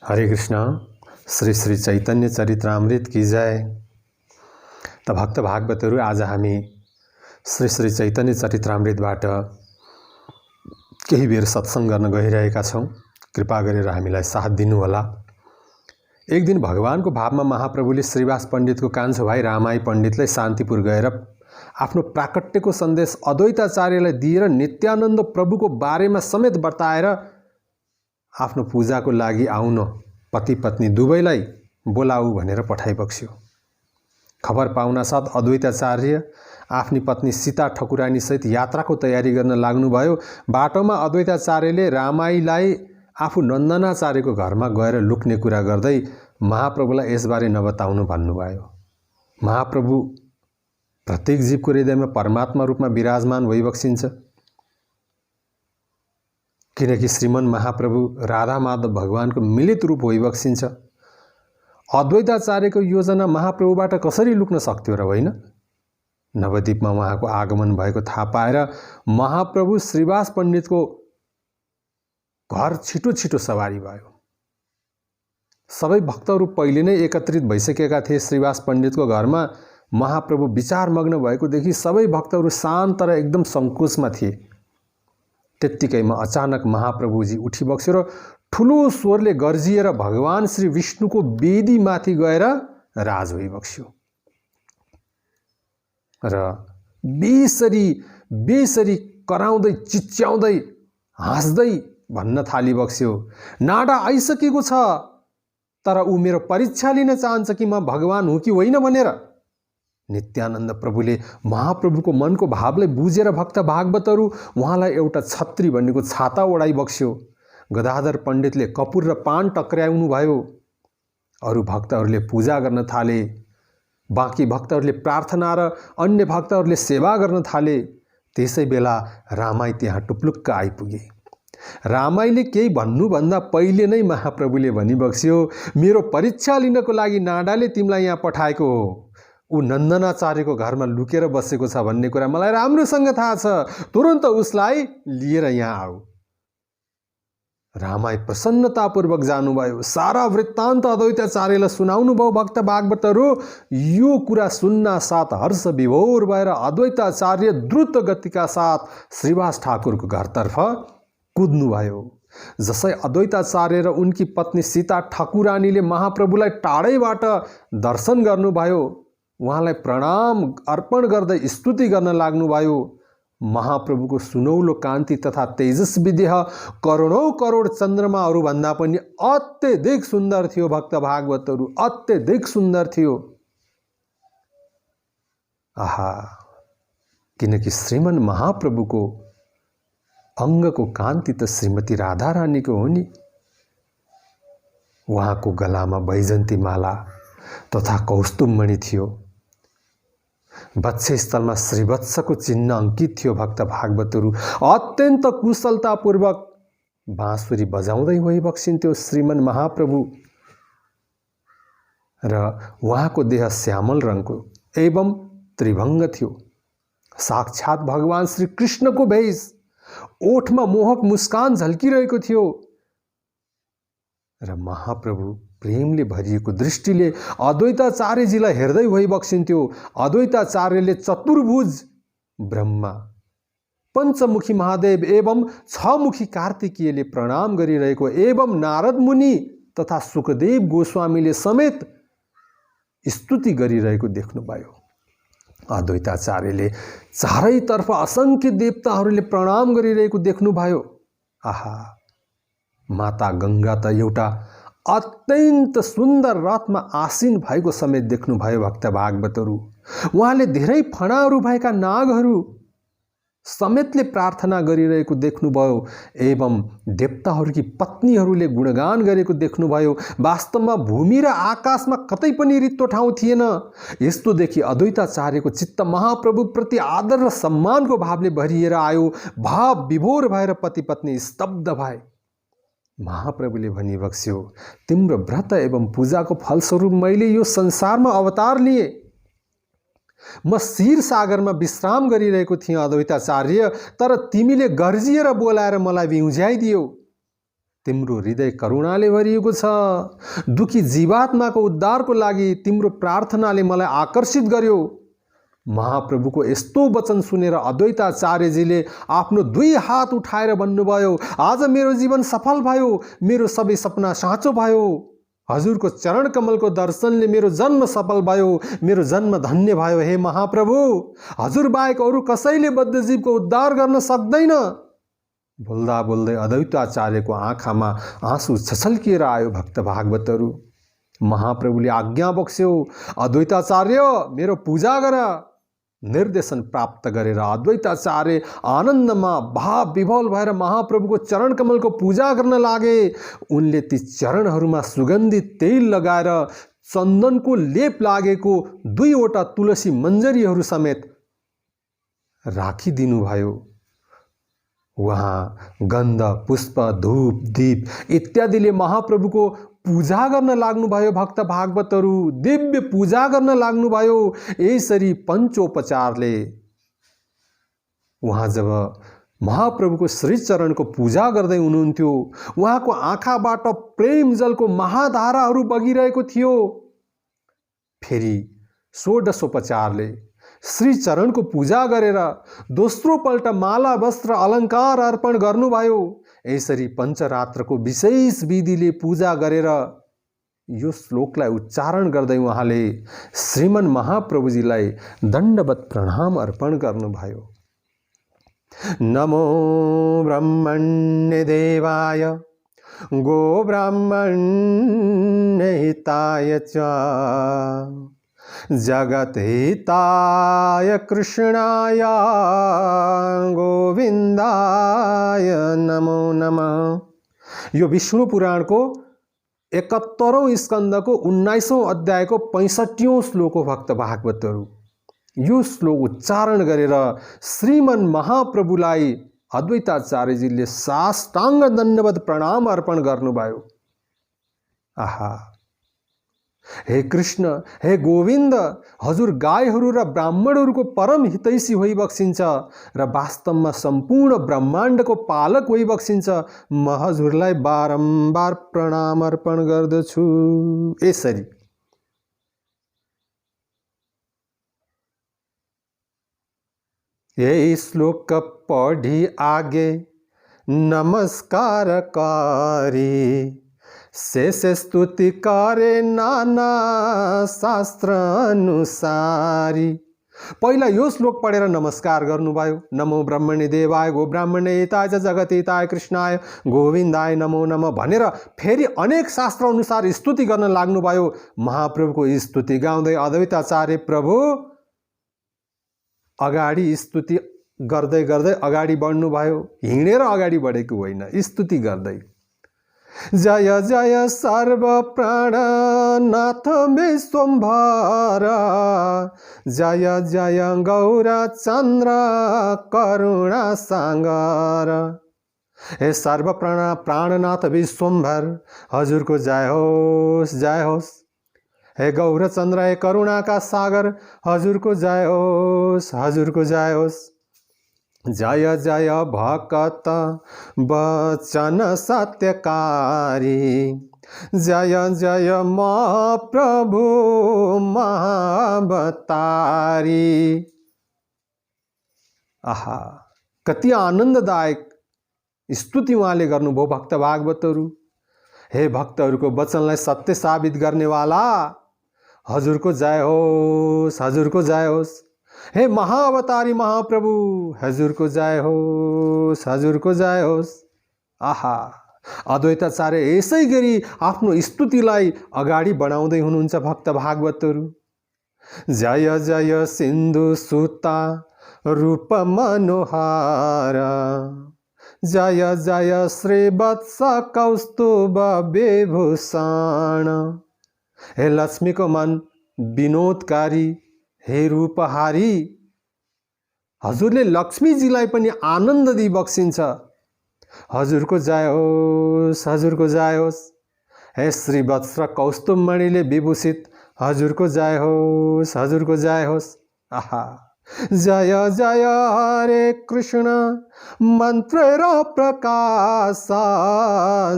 हरे कृष्ण। श्री श्री चैतन्य चरित्रामृत की जय। त भक्त भागवतहरू, आज हामी श्री श्री चैतन्य चरित्रामृतबाट केही बेर सत्संग गर्न गइरहेका छौं। कृपा गरेर हामीलाई साथ दिनुहोला। एक दिन भगवानको भावमा महाप्रभुले श्रीवास पण्डितको कान्छो भाइ रामाई पण्डितलाई शान्तिपुर गएर आफ्नो प्राकट्यको सन्देश अद्वैताचार्यलाई दिएर नित्यानन्द प्रभुको बारेमा समेत बताएर आफ्नो पूजाको लागि आउन पति पत्नी दुवैलाई बोलाऊ भनेर पठाइबक्स्यो। खबर पाउनासाथ अद्वैताचार्य आफ्नी पत्नी सीता ठकुरानी सहित यात्राको तयारी गर्न लाग्नुभयो। बाटोमा अद्वैताचार्यले रामाईलाई आफू नन्दनाचार्यको घरमा गएर लुक्ने कुरा गर्दै महाप्रभुलाई यसबारे नबताउनु भन्नुभयो। महाप्रभु प्रत्येक जीवको हृदयमा परमात्मा रूपमा विराजमान भइबक्सिन्छ, किनकि श्रीमन महाप्रभु राधा माधव भगवानको मिलित रूप भइबक्सिन्छ। अद्वैताचार्यको योजना महाप्रभुबाट कसरी लुक्न सक्थ्यो र होइन? नवद्वीपमा उहाँको आगमन भएको थाहा पाएर महाप्रभु श्रीवास पण्डितको घर छिटो छिटो सवारी भयो। सबै भक्तहरू पहिले नै एकत्रित भइसकेका थिए। श्रीवास पण्डितको घरमा महाप्रभु विचारमग्न भएको देखि सबै भक्तहरू शान्त र एकदम सङ्कोचमा थिए। त्यत्तिकैमा अचानक महाप्रभुजी उठी बक्स्यो र ठुलो स्वरले गर्जिएर भगवान श्री विष्णुको वेदीमाथि गएर राज भइबक्स्यो र बेसरी कराउँदै चिच्याउँदै हाँस्दै भन्न थालिबक्स्यो, नाडा आइसकेको छ, तर ऊ मेरो परीक्षा लिन चाहन्छ कि म भगवान हुँ कि होइन भनेर। नित्यानन्द प्रभुले महाप्रभुको मनको भावलाई बुझेर भक्त भागवतहरू उहाँलाई एउटा छत्री भन्नेको छाता ओढाइबक्स्यो। गदाधर पण्डितले कपुर र पान टक्र्याउनु भयो। अरू भक्तहरूले पूजा गर्न थाले, बाँकी भक्तहरूले प्रार्थना र अन्य भक्तहरूले सेवा गर्न थाले। त्यसै बेला रामाई त्यहाँ टुप्लुक्क आइपुगे। रामाईले केही भन्नुभन्दा पहिले नै महाप्रभुले भनिबक्स्यो, मेरो परीक्षा लिनको लागि नाडाले तिमीलाई यहाँ पठाएको हो। ऊ नन्दनाचार्यको घरमा लुकेर बसेको छ भन्ने कुरा मलाई राम्रोसँग थाहा छ। तुरन्त उसलाई लिएर यहाँ आऊ। रामाई प्रसन्नतापूर्वक जानुभयो। सारा वृत्तान्त अद्वैताचार्यलाई सुनाउनु भयो। भक्त भागवतहरू यो कुरा सुन्न साथ हर्ष विभोर भएर अद्वैताचार्य द्रुत गतिका साथ श्रीवास ठाकुरको घरतर्फ कुद्नुभयो। जसै अद्वैताचार्य र उनकी पत्नी सीता ठकुरानीले महाप्रभुलाई टाढैबाट दर्शन गर्नुभयो, उहाँलाई प्रणाम अर्पण गर्दै स्तुति गर्न लाग्नुभयो। महाप्रभुको सुनौलो कान्ति तथा तेजस्वी देह करोडौं करोड चन्द्रमाहरूभन्दा पनि अत्यधिक सुन्दर थियो। भक्त भागवतहरू अत्यधिक सुन्दर थियो। आहा, किनकि श्रीमन महाप्रभुको अङ्गको कान्ति त श्रीमती राधा रानीको हो नि। उहाँको गलामा वैजन्ती माला तथा कौस्तुभमणि थियो। वक्षस्थलमा श्रीवत्सको चिन्ह अंकित थियो। भक्त भागवतहरू अत्यन्त कुशलतापूर्वक बाँसुरी बजाउँदै भइबक्सिन्थ्यो श्रीमन महाप्रभु र उहाँको देह श्यामल रङको एवं त्रिभङ्ग थियो। साक्षात भगवान श्री कृष्णको भेष। ओठमा मोहक मुस्कान झल्किरहेको थियो र महाप्रभु प्रेमले भरिएको दृष्टिले अद्वैताचार्यजीलाई हेर्दै भइबक्सिन्थ्यो। अद्वैताचार्यले चतुर्भुज ब्रह्मा, पञ्चमुखी महादेव एवं छमुखी कार्तिकीयले प्रणाम गरिरहेको एवं नारद मुनि तथा सुखदेव गोस्वामीले समेत स्तुति गरिरहेको देख्नुभयो। अद्वैताचार्यले चारैतर्फ असंख्य देवताहरूले प्रणाम गरिरहेको देख्नुभयो। आहा, माता गंगा त एउटा अत्यन्त सुन्दर रथमा आसीन भएको समेत देख्नुभयो। भक्त भागवतहरू उहाँले धेरै फणाहरू भएका नागहरू समेतले प्रार्थना गरिरहेको देख्नुभयो एवं देवताहरूकी पत्नीहरूले गुणगान गरेको देख्नुभयो। वास्तवमा भूमि र आकाशमा कतै पनि रित्तो ठाउँ थिएन। यस्तो देखि अद्वैताचार्यको चित्त महाप्रभु प्रति आदर र सम्मानको भावले भरिएर आयो। भाव विभोर भएर पति पत्नी स्तब्ध भए। महाप्रभुले भनिबक्स्यो, तिम्रो व्रत एवं पूजाको फलस्वरूप मैले यो संसारमा अवतार लिए। म क्षीर सागरमा विश्राम गरिरहेको थिएँ अद्वैताचार्य, तर तिमीले गर्जिएर बोलाएर मलाई बिउज्याइदियौ। तिम्रो हृदय करुणाले भरिएको छ। दुखी जीवात्माको उद्धारको लागि तिम्रो प्रार्थनाले मलाई आकर्षित गर्यो। महाप्रभुको यस्तो वचन सुनेर अद्वैताचार्यजीले आफ्नो 2 हात उठाएर भन्नुभयो, आज मेरो जीवन सफल भयो, मेरो सबै सपना साँचो भयो। हजुरको चरण कमलको दर्शनले मेरो जन्म सफल भयो, मेरो जन्म धन्य भयो। हे महाप्रभु, हजुर बाहेक अरू कसैले बद्धजीवको उद्धार गर्न सक्दैन। बोल्दा बोल्दै अद्वैताचार्यको आँखामा आँसु छछल्किएर आयो। भक्त भागवतहरू, महाप्रभुले आज्ञा बक्स्यो, अद्वैताचार्य मेरो पूजा गर। निर्देशन प्राप्त गरेर अद्वैताचार्य आनन्दमा भाव विभोल भएर महाप्रभुको चरण कमलको पूजा गर्न लागे। उनले ती चरणहरूमा सुगन्धित तेल लगाएर चन्दनको लेप लागेको 2वटा तुलसी मञ्जरीहरू समेत राखिदिनुभयो। वहाँ गन्ध, पुष्प, धूप, दीप इत्यादिले महाप्रभुको पूजा गर्न लाग्नुभयो। भक्त भागवतहरू, दिव्य पूजा गर्न लाग्नुभयो। यसरी पञ्चोपचारले उहाँ जब महाप्रभुको श्रीचरणको पूजा गर्दै हुनुहुन्थ्यो, उहाँको आँखाबाट प्रेम जलको महाधाराहरू बगिरहेको थियो। फेरि षोडशोपचारले श्रीचरणको पूजा गरेर दोस्रो पल्ट माला, वस्त्र, अलङ्कार अर्पण गर्नुभयो। यसरी पञ्चरात्रको विशेष विधिले पूजा गरेर यो श्लोकलाई उच्चारण गर्दै उहाँले श्रीमन महाप्रभुजीलाई दण्डवत प्रणाम अर्पण गर्नुभयो। नमो ब्रह्मण्य देवाय गो ब्राह्मण्य हिताय च जगत हिताय कृष्णाय गोविन्दाय नमो नमः। यो विष्णु पुराणको 71औं स्कन्धको 19औं अध्यायको 65औं श्लोक हो। भक्त भागवतहरू, यो श्लोक उच्चारण गरेर श्रीमन महाप्रभुलाई अद्वैताचार्यजीले साष्टाङ्ग दण्डवत प्रणाम अर्पण गर्नुभयो। आहा, हे कृष्ण, हे गोविन्द, हजुर गाईहरू र ब्राह्मणहरूको परम हितैषी होइबक्सिन्छ र वास्तवमा सम्पूर्ण ब्रह्माण्डको पालक होइबक्सिन्छ। म हजुरलाई बारम्बार प्रणाम अर्पण गर्दछु। यसरी यही श्लोक पढी आगे नमस्कार करी शेष स्तुति करे नाना शास्त्र अनुसारी। पहिला यो श्लोक पढेर नमस्कार गर्नुभयो। नमो ब्रह्मणे देवाय गो ब्राह्मणे हिताय च जगत हिताय कृष्णाय गोविन्दाय नमो नमः भनेर फेरि अनेक शास्त्र अनुसार स्तुति गर्न लाग्नुभयो। महाप्रभुको स्तुति गाउँदै अद्वैताचार्य प्रभु अगाडि स्तुति गर्दै गर्दै अगाडि बढ्नुभयो। हिँडेर अगाडि बढेको होइन, स्तुति गर्दै। जय जय सर्व प्राणनाथ विश्वम्भर जय जय गौरचन्द्र करुणा सागर। हे सर्व प्राणनाथ विश्वम्भर, हजुरको जय होस्, जय होस्। हे गौरचन्द्र, हे करुणाका सागर, हजुरको जय होस्, हजुरको जय होस्। जय जय भक्त वचन सत्यकारी जय जय महाप्रभु महावतारी। आहा, कति आनन्ददायक स्तुति उहाँले गर्नुभयो भक्त भागवतहरू। हे भक्तहरूको वचनलाई सत्य साबित गर्नेवाला, हजुरको जय होस्, हजुरको जय होस्। हे महाअवतारी महाप्रभु, हजुरको जय होस्, हजुरको जय होस्। आहा, अद्वैताचार्य यसै गरी आफ्नो स्तुतिलाई अगाडि बढाउँदै हुनुहुन्छ भक्त भागवतहरू। जय जय सिन्धु सुता रूप मनोहर जय जय श्रीवत्स कौस्तुभ विभूषण। हे लक्ष्मीको मन विनोदकारी, हे रूपहारी, हजुरले लक्ष्मीजीलाई पनि आनन्द दिई बक्सिन्छ। हजुरको जय होस्, हजुरको जय होस्। हे श्रीवत्स कौस्तुभमणिले विभूषित, हजुरको जय होस्, हजुरको जय होस्। आहा, जय जय हरे कृष्ण मंत्र र प्रकाश,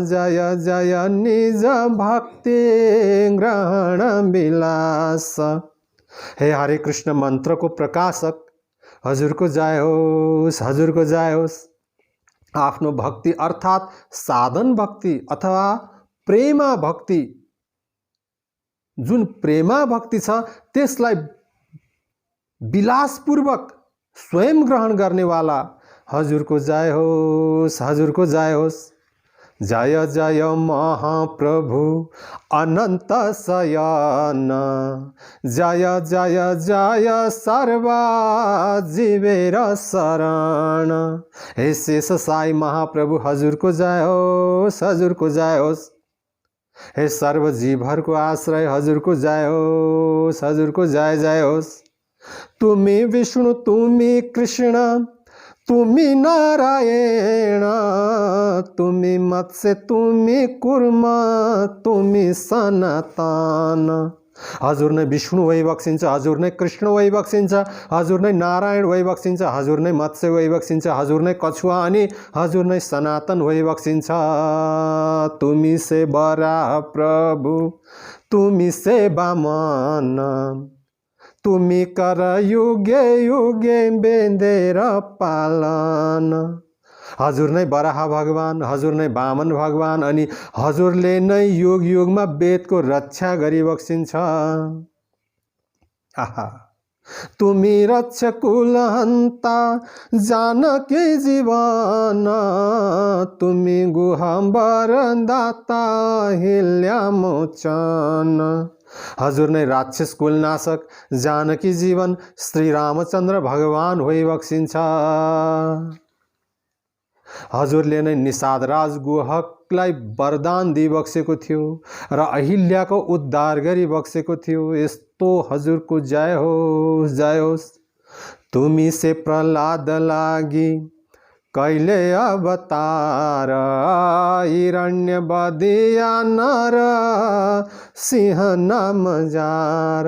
जय जय निज भक्ति ग्रहण विलास। हे हरे कृष्ण मंत्र को प्रकाशक हजुरको जय होस्, हजुरको जय होस्। आफ्नो भक्ति अर्थात् साधन भक्ति अथवा प्रेमा भक्ति, जुन प्रेमा भक्ति छ त्यसलाई विलासपूर्वक स्वयं ग्रहण गर्नेवाला हजुरको जय होस्, हजुरको जय होस्। जय जय महाप्रभु अनंत शयन, जय जय जय सर्वा जीवेर शरण। हे शेष साई महाप्रभु हजुरको जय होस्, हजुरको जय होस्। हे सर्व जीवहरूको आश्रय हजुरको जय होस्, हजुरको जय जय होस्। तुमी विष्णु तुमी कृष्ण तुमी नारायण, तुमी मत्स्य तुमी कुर्म तुमी सनातन। हजुर नै विष्णु भई बक्सिन्छ, हजुर नै कृष्ण भई बक्सिन्छ, हजुर नै नारायण भई बक्सिन्छ, हजुर नै मत्स्य भई बक्सिन्छ, हजुर नै कछुवा अनि हजुर नै सनातन भई बक्सिन्छ। तुमी से बराह प्रभु तुमी से वामन, तुमी कर युगे युगे बेंदेर पालन। हजुर नै बराह भगवान, हजुर नै वामन भगवान अनि हजुरले नै युग युगमा वेदको रक्षा गरिबक्सिन्छ। आहा, तुमी रक्षकुलहन्ता जानकी जीवन, तुमी गुहाम्बर दाता हिल्यामोचन। हजुर नै राक्षस कुलनाशक जानकी जीवन श्री रामचन्द्र भगवान होइ बक्सिन्छ। हजुरले नै निषादराज गुहकलाई वरदान दिइबक्सेको थियो र अहिल्याको उद्धार गरिबक्सेको थियो। यस्तो हजुरको जय होस्, जय होस्। तुमी से प्रहलाद लागि कैले अवतार, हिरण्य बदिया नर सिंह नाम जार।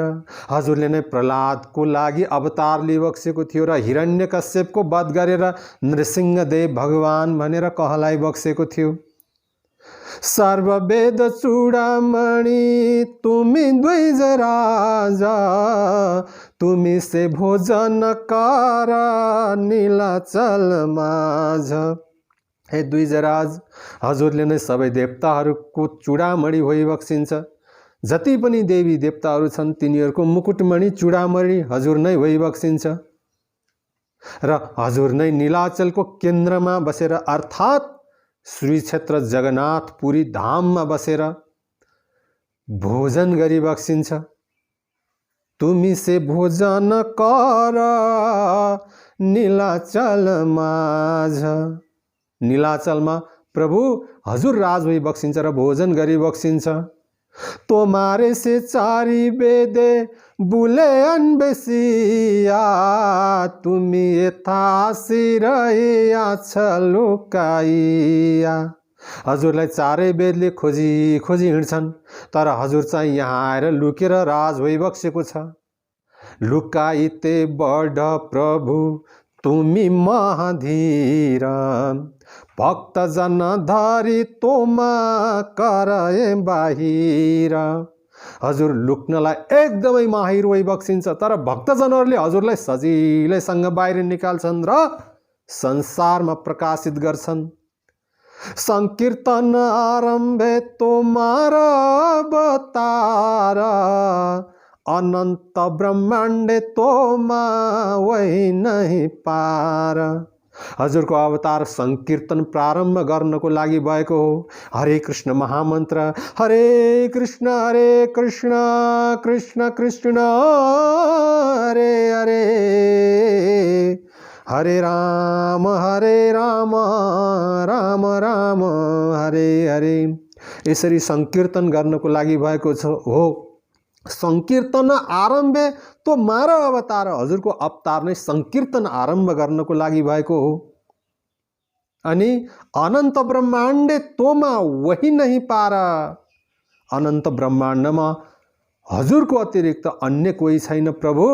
हजुरले नै प्रहलादको लागि अवतार लिइबक्सेको थियो र हिरण्यकश्यपको वध गरेर नृसिंहदेव भगवान भनेर कहलाई बक्सेको थियो। सर्ववेद चूडामणि तुमी द्विज राजा, तुमी से भोजन कर नीलाचल माझ। हे द्विजराज, हजुरले नै सबै देवताहरूको चूडामणि होइ बक्सिन्छ। जति पनि देवी देवताहरू छन् तिनीहरूको मुकुटमणि चूडामणि हजुर नै होइ बक्सिन्छ र हजुर नै नीलाचलको केन्द्रमा बसेर अर्थात् श्री क्षेत्र जगन्नाथपुरी धाममा बसेर भोजन गरी बक्सिन्छ। तुमी से भोजन कर नीलाचल माझ। नीलाचलमा प्रभु हजुर राज भई बक्सिन्छ र भोजन गरी बक्सिन्छ। तोमारे से चारी बेदे बुले अनबेसिया, तुमी यथा सिरैया छलुकाइया। हजुरलाई चारै वेदले खोजी खोजी हिँड्छन् तर हजुर चाहिँ यहाँ आएर लुकेर राज भइबक्सेको छ। लुकाइते बढ प्रभु तुमी महाधीर, भक्तजन धरी तोमा करए बाहिर। हजुर लुक्नलाई एकदमै माहिर भई बक्सिन्छ तर भक्तजनहरूले हजुरलाई सजिलैसँग बाहिर निकाल्छन् र संसारमा प्रकाशित गर्छन्। संकीर्तन आरम्भे तोमार अवतार, अनंत ब्रह्माण्डे तोमा वही नहीं पार। हजुरको अवतार संकीर्तन प्रारम्भ गर्नको लागि भएको हो। हरे कृष्ण महामन्त्र हरे कृष्ण कृष्ण कृष्ण हरे हरे, हरे राम राम राम हरे हरे। यसरी संकीर्तन गर्नको लागि भएको हो। संकीर्तन आरम्भे तो मार अवतार, हजुरको अवतार नै संकीर्तन आरम्भ गर्नको लागि भएको हो। अनि अनन्त ब्रह्माण्डे तोमा वही नहीं पार, अनन्त ब्रह्माण्डमा हजुरको अतिरिक्त अन्य कोही छैन प्रभु।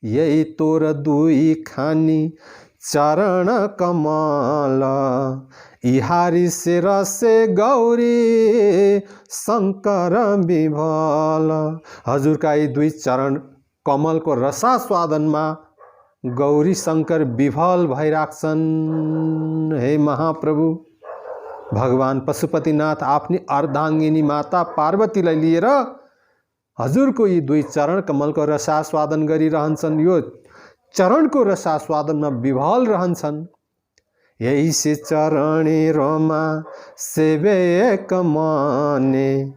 यही तोर दुई खानी चरण कमल, इहारी से रसे गौरी शंकर विभल। हजुरका यी दुई चरण कमलको रसास्वादनमा गौरी शंकर विभल भइराख्छन्। हे महाप्रभु, भगवान पशुपतिनाथ आफ्नी अर्धाङ्गिनी माता पार्वतीलाई लिएर हजुरको यी दुई चरण कमलको रसास्वादन गरिरहन्छन्। यो चरणको रसास्वादनमा विभल रहन्छन्। यही से चरणे रमा सेवे एक मने,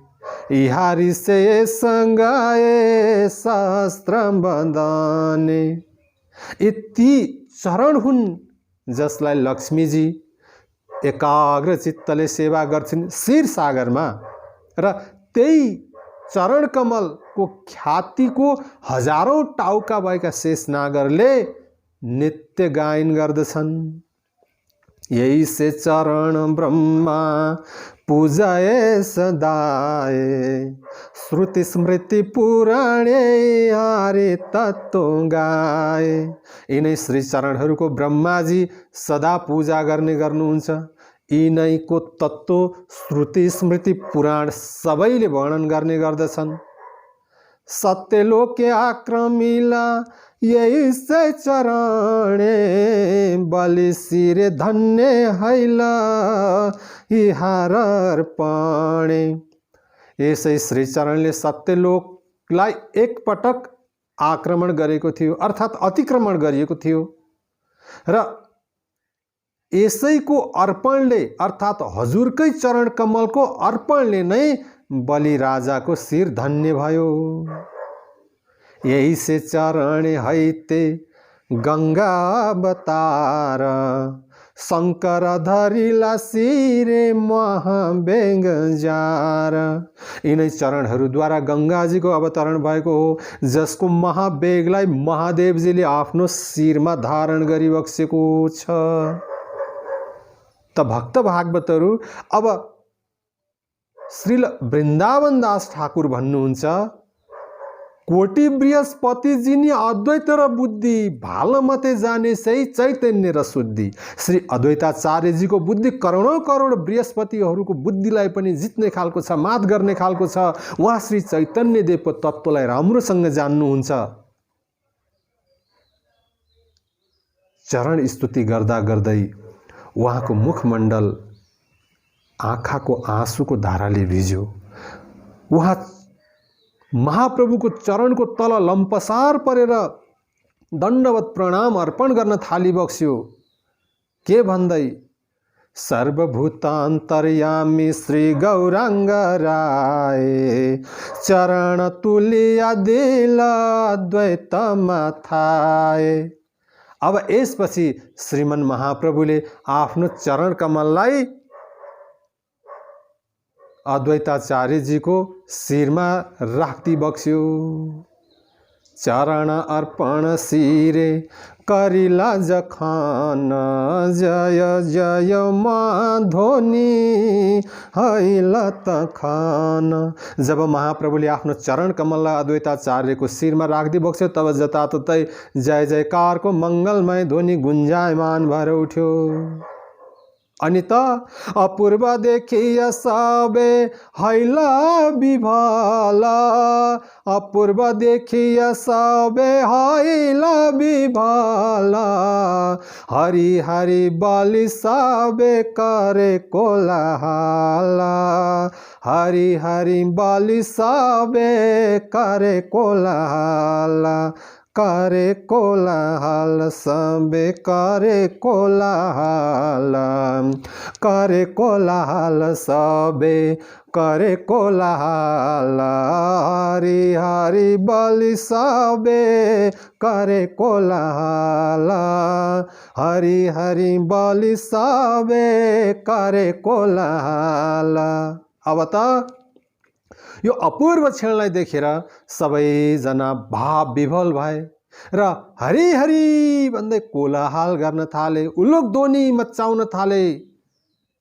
इहारी से संगाए शास्त्र बंदने। यति चरण हुन् जसलाई लक्ष्मीजी एकाग्र चित्तले सेवा गर्छिन् शिर सागरमा, र त्यही चरण कमलको ख्यातिको हजारौं टाउका भएका शेषनागरले नित्य गायन गर्दछन्। यही से चरण ब्रह्मा पूजाए सदाए, श्रुति स्मृति पुराणे आरे तत्व गाए। यिनै श्री चरणहरूको ब्रह्माजी सदा पूजा गर्ने गर्नुहुन्छ। यिनैको तत्व श्रुति स्मृति पुराण सबैले वर्णन गर्ने गर्दछन्। सत्यलोके आक्रमिला यही से चरणे, बलि शिरे धन्य हैला इहार अर्पणे। यसै श्री चरणले सत्यलोकलाई एक पटक आक्रमण गरेको थियो, अर्थात् अतिक्रमण गरिएको थियो, र यसैको अर्पणले अर्थात् हजुरकै चरण कमलको अर्पणले नै बलि राजाको शिर धन्य भयो। यही से चरणे हैते गंगा अवतार, शंकर धरिला शिरे महाबेग जार। यिनै चरणहरूद्वारा गंगाजीको अवतरण भएको हो, जसको महाबेगलाई महादेवजीले आफ्नो शिरमा धारण गरिबक्सेको छ। त भक्त भागवतहरू, अब श्रील वृन्दावन दास ठाकुर भन्नुहुन्छ, कोटि बृहस्पति नि अद्वैत र बुद्धि, भाल मते जाने सही चैतन्य र शुद्धि। श्री अद्वैताचार्यजीको बुद्धि करोडौं करोड बृहस्पतिहरूको बुद्धिलाई पनि जित्ने खालको छ, मात गर्ने खालको छ। उहाँ श्री चैतन्य देवको तत्त्वलाई राम्रोसँग जान्नुहुन्छ। चरण स्तुति गर्दा गर्दै उहाँको मुखमण्डल आँखाको आँसुको धाराले भिज्यो। उहाँ महाप्रभुको चरणको तल लम्पसार परेर दण्डवत प्रणाम अर्पण गर्न थालिबक्स्यो। के भन्दै, सर्वभूतान्तर्यामी श्री गौराङ्ग राय, चरण तुलिया दिल अद्वैत माथाए। अब यसपछि श्रीमन महाप्रभुले आफ्नो चरण कमललाई अद्वैताचार्यजीको शिरमा राख्दी बक्स्यो। चरण अर्पण शिरे करिला जखान, जय जय माधोनी हैल तखान। जब महाप्रभुले आफ्नो चरण कमललाई अद्वैताचार्यको शिरमा राख्दी बक्स्यो, तब जताततै जय जयकारको मङ्गलमय ध्वनि गुन्जायमान भएर उठ्यो। अनि त अपूर्व देखिया सबे हैला विभला, अपूर्व देखिया सबे हैला विभला, हरि हरि बलि सबे करे कोलाहला, हरि हरि बलि सबे करे कोलाहला, करे कोलाहल सबे करे कोलाहल, करे कोलाहल सबे करे कोलाहल, हरि हरि बलि सबे करे कोलाहल, हरि हरि बलि सबे करे कोलाहल। अब त यो अपूर्व क्षणलाई देखेर सबैजना भाव विभल भए र हरि हरि भन्दै कोलाहल गर्न थाले, उल्लोक ध्वनि मचाउन थाले।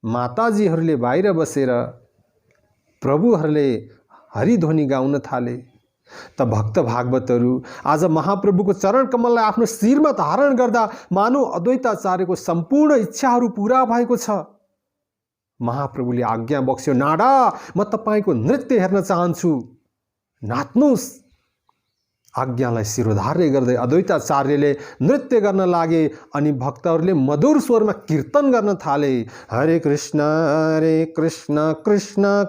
माताजीहरूले बाहिर बसेर प्रभुहरूले हरिध्वनि गाउन थाले। त भक्त भागवतहरू आज महाप्रभुको चरण कमललाई आफ्नो शिरमा धारण गर्दा मानव अद्वैताचार्यको सम्पूर्ण इच्छाहरू पूरा भएको छ। महाप्रभुले आज्ञा बक्स्यो, नाडा म तपाईको नृत्य हेर्न चाहन्छु, नाच्नुस्। आज्ञालाई शिरोधार्य गर्दै अद्वैताचार्यले नृत्य गर्न लागे अनि भक्तहरूले मधुर स्वरमा कीर्तन गर्न थाले। हरे कृष्ण कृष्ण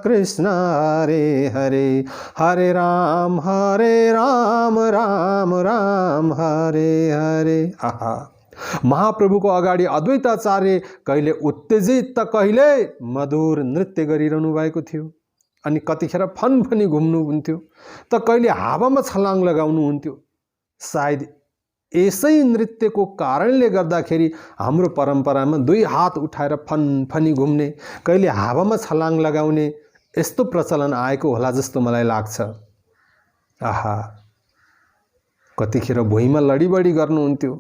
कृष्ण हरे हरे, हरे राम राम राम हरे हरे। आहा, महाप्रभुको अगाडि अद्वैताचार्य कहिले उत्तेजित त कहिले मधुर नृत्य गरिरहनु भएको थियो। अनि कतिखेर फनफनी घुम्नुहुन्थ्यो त कहिले हावामा छलाङ लगाउनुहुन्थ्यो। सायद यसै नृत्यको कारणले गर्दाखेरि हाम्रो परम्परामा दुई हात उठाएर फनफनी घुम्ने, कहिले हावामा छलाङ लगाउने यस्तो प्रचलन आएको होला जस्तो मलाई लाग्छ। आहा, कतिखेर भुइँमा लडीबडी गर्नुहुन्थ्यो।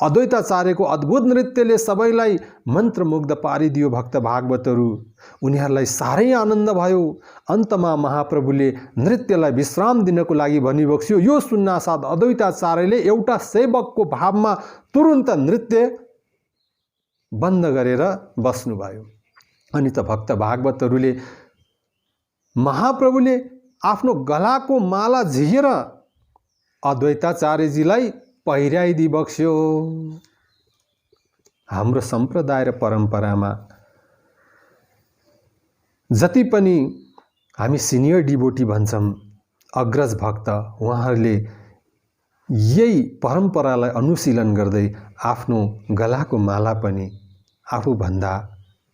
अद्वैताचार्यको अद्भुत नृत्यले सबैलाई मन्त्रमुग्ध पारिदियो भक्त भागवतहरू। उनीहरूलाई साह्रै आनन्द भयो। अन्तमा महाप्रभुले नृत्यलाई विश्राम दिनको लागि भनिबक्स्यो। यो सुन्नासाथ अद्वैताचार्यले एउटा सेवकको भावमा तुरुन्त नृत्य बन्द गरेर बस्नुभयो। अनि त भक्त भागवतहरूले महाप्रभुले आफ्नो गलाको माला झिकेर अद्वैताचार्यजीलाई पहिर्याइदिई बक्स्यो। हाम्रो सम्प्रदाय र परम्परामा जति पनि हामी सिनियर डिभोटी भन्छौँ, अग्रज भक्त, उहाँहरूले यही परम्परालाई अनुशीलन गर्दै आफ्नो गलाको माला पनि आफूभन्दा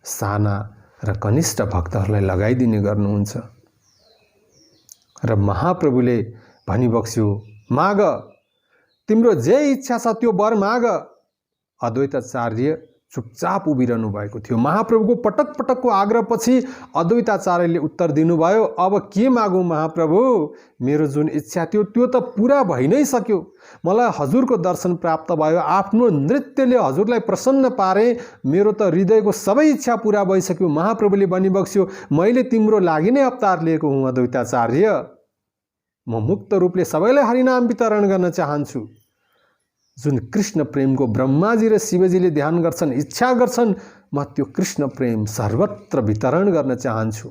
साना र कनिष्ठ भक्तहरूलाई लगाइदिने गर्नुहुन्छ। र महाप्रभुले भनिबक्स्यो, माग, तिम्रो जे इच्छा छ त्यो वर माग। अद्वैताचार्य चुपचाप उभिरहनु भएको थियो। महाप्रभुको पटक पटकको आग्रहपछि अद्वैताचार्यले उत्तर दिनुभयो, अब के मागौँ महाप्रभु, मेरो जुन इच्छा थियो त्यो त पुरा भइ नै सक्यो। मलाई हजुरको दर्शन प्राप्त भयो, आफ्नो नृत्यले हजुरलाई प्रसन्न पारे, मेरो त हृदयको सबै इच्छा पुरा भइसक्यो। महाप्रभुले भनिबक्स्यो, मैले तिम्रो लागि नै अवतार लिएको हुँ अद्वैताचार्य, म मुक्त रूपले सबैलाई हरिनाम वितरण गर्न चाहन्छु। जुन कृष्ण प्रेमको ब्रह्माजी र शिवजीले ध्यान गर्छन्, इच्छा गर्छन्, म त्यो कृष्ण प्रेम सर्वत्र वितरण गर्न चाहन्छु।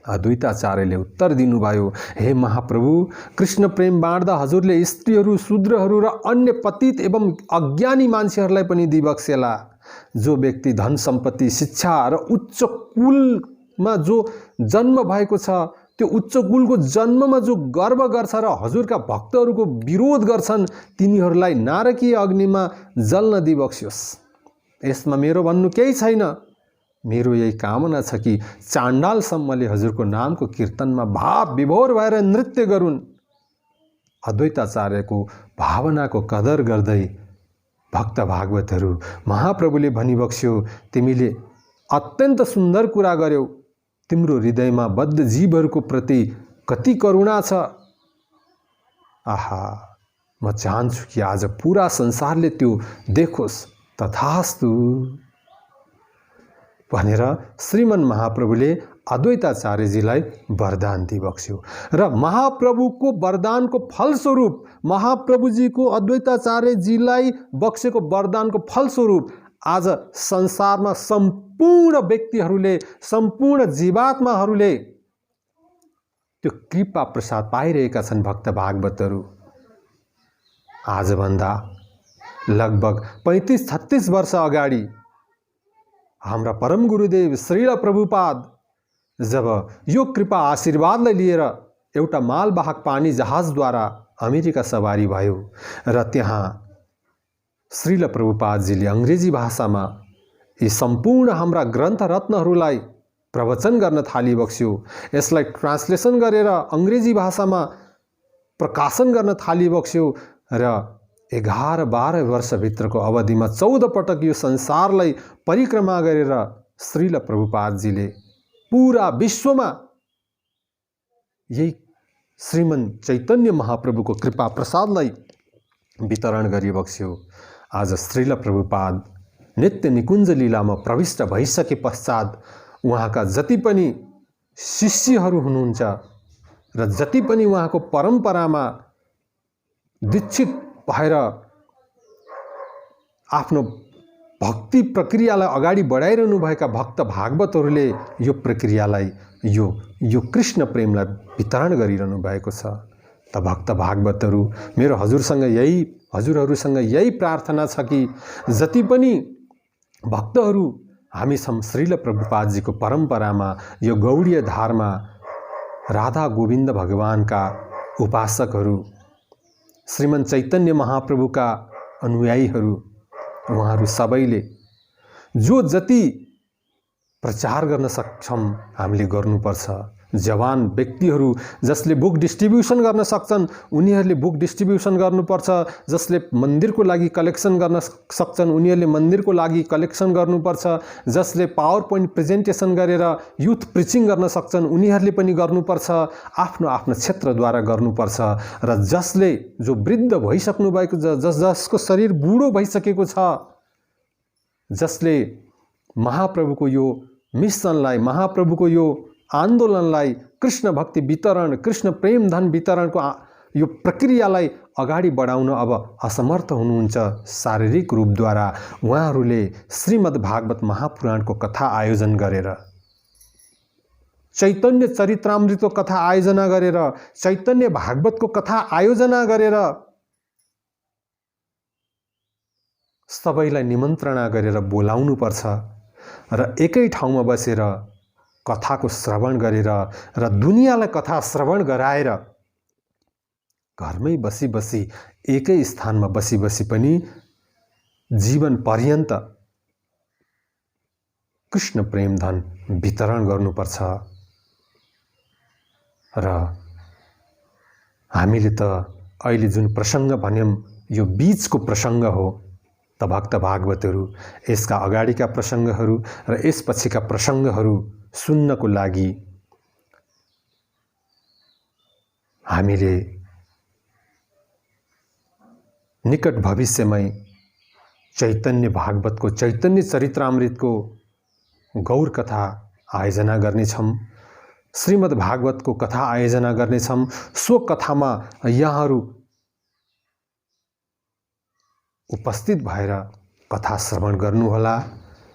अद्वैताचार्यले उत्तर दिनुभयो, हे महाप्रभु, कृष्ण प्रेम बाँड्दा हजुरले स्त्रीहरू, शूद्रहरू र अन्य पतित एवं अज्ञानी मान्छेहरूलाई पनि दिबक्सेला। जो व्यक्ति धन सम्पत्ति, शिक्षा र उच्च कुलमा जो जन्म भएको छ, त्यो उच्च कुलको जन्ममा जो गर्व गर्छ र हजुरका भक्तहरूको विरोध गर्छन्, तिनीहरूलाई नारकीय अग्निमा जल्न दिबक्स्योस्। यसमा मेरो भन्नु केही छैन। मेरो यही कामना छ कि चाण्डालसम्मले हजुरको नामको कीर्तनमा भाव विभोर भएर नृत्य गरून्। अद्वैताचार्यको भावनाको कदर गर्दै भक्त भागवतहरू महाप्रभुले भनिबक्स्यो, तिमीले अत्यन्त सुन्दर कुरा गर्यौ। तिम्रो हृदयमा बद्ध जीवहरूको प्रति कति करुणा छ। आहा, म चाहन्छु कि आज पूरा संसारले त्यो देखोस्। तथास्तु भनेर श्रीमन महाप्रभुले अद्वैताचार्यजीलाई वरदान दिबक्स्यो। र महाप्रभुको वरदानको फलस्वरूप, महाप्रभुजीको अद्वैताचार्यजीलाई बक्सेको वरदानको फलस्वरूप आज संसारमा सम्पूर्ण व्यक्तिहरूले, सम्पूर्ण जीवात्माहरूले त्यो कृपा प्रसाद पाइरहेका छन्। भक्त भागवतहरू आजभन्दा लगभग 35-36 वर्ष अगाडि हाम्रा परम गुरुदेव श्रील प्रभुपाद जब यो कृपा आशीर्वादलाई लिएर एउटा मालवाहक पानी जहाजद्वारा अमेरिका सवारी भयो र त्यहाँ श्रील प्रभुपादजीले अङ्ग्रेजी भाषामा यी सम्पूर्ण हाम्रा ग्रन्थ रत्नहरूलाई प्रवचन गर्न थालिबक्स्यो। यसलाई ट्रान्सलेसन गरेर अङ्ग्रेजी भाषामा प्रकाशन गर्न थालिबक्स्यो र 11-12 वर्षभित्रको अवधिमा 14 पटक यो संसारलाई परिक्रमा गरेर श्रील प्रभुपादजीले पूरा विश्वमा यही श्रीमन चैतन्य महाप्रभुको कृपा प्रसादलाई वितरण गरिबक्स्यो। आज श्रील प्रभुपाद नित्य निकुञ्ज लीलामा प्रविष्ट भइसके पश्चात उहाँका जति पनि शिष्यहरू हुनुहुन्छ र जति पनि उहाँको परम्परामा दीक्षित भएर आफ्नो भक्ति प्रक्रियालाई अगाडि बढाइरहनु भएका भक्त भागवतहरूले यो प्रक्रियालाई यो कृष्ण प्रेमलाई वितरण गरिरहनु भएको छ। त भक्त भागवतहरू मेरो हजुरहरूसँग यही प्रार्थना छ कि जति पनि भक्तहरू हामी श्रील प्रभुपादजीको परम्परामा यो गौडीय धारमा राधा गोविन्द भगवानका उपासकहरू, श्रीमन चैतन्य महाप्रभुका अनुयायीहरू, उहाँहरू सबैले जो जति प्रचार गर्न सक्छौं हामीले गर्नुपर्छ। जवान व्यक्तिहरू जसले बुक डिस्ट्रिब्युसन गर्न सक्छन् उनीहरूले बुक डिस्ट्रिब्युसन गर्नुपर्छ। जसले मन्दिरको लागि कलेक्सन गर्न सक्छन् उनीहरूले मन्दिरको लागि कलेक्सन गर्नुपर्छ। जसले पावर पोइन्ट प्रेजेन्टेसन गरेर युथ प्रिचिङ गर्न सक्छन् उनीहरूले पनि गर्नुपर्छ। आफ्नो आफ्नो क्षेत्रद्वारा गर्नुपर्छ। र जसले जो वृद्ध भइसक्नु भएको जसको शरीर बुढो भइसकेको छ, जसले महाप्रभुको यो मिसनलाई, महाप्रभुको यो आन्दोलनलाई, कृष्ण भक्ति वितरण, कृष्ण प्रेम धन वितरणको यो प्रक्रियालाई अगाडि बढाउन अब असमर्थ हुनुहुन्छ शारीरिक रूपद्वारा, उहाँहरूले श्रीमद् भागवत महापुराणको कथा आयोजन गरेर, चैतन्य चरित्रामृतको कथा आयोजना गरेर, चैतन्य भागवतको कथा आयोजना गरेर सबैलाई निमन्त्रणा गरेर बोलाउनु पर्छ र एकै ठाउँमा बसेर कथाको श्रवण गरेर र दुनियाँलाई कथा श्रवण गराएर घरमै बसी बसी एकै स्थानमा बसी बसी पनि जीवन पर्यन्त कृष्ण प्रेम धन वितरण गर्नुपर्छ। र हामीले त अहिले जुन प्रसङ्ग भन्यौं यो बीचको प्रसङ्ग हो। त भक्त भागवतहरू यसका अगाडिका प्रसङ्गहरू र यसपछिका प्रसङ्गहरू सुन्नको लागि हामीले निकट भविष्यमै चैतन्य भागवतको, चैतन्य चरित्रामृतको गौर कथा आयोजना गर्नेछौँ। श्रीमद् भागवतको कथा आयोजना गर्नेछौँ। सो कथामा यहाँहरू उपस्थित भएर कथा श्रवण गर्नुहोला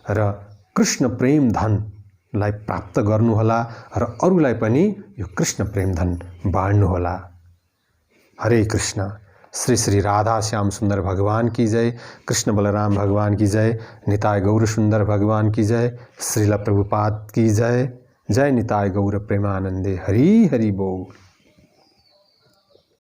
र कृष्ण प्रेम धनलाई प्राप्त गर्नुहोला र अरूलाई पनि यो कृष्ण प्रेम धन बाँड्नुहोला। हरे कृष्ण। श्री श्री राधा श्याम सुंदर भगवान की जय, कृष्ण बलराम भगवान की जय, निताय गौर सुंदर भगवान की जय, श्रील प्रभुपाद की जय। जय निताय गौर प्रेमानंदे। हरि हरि बोल।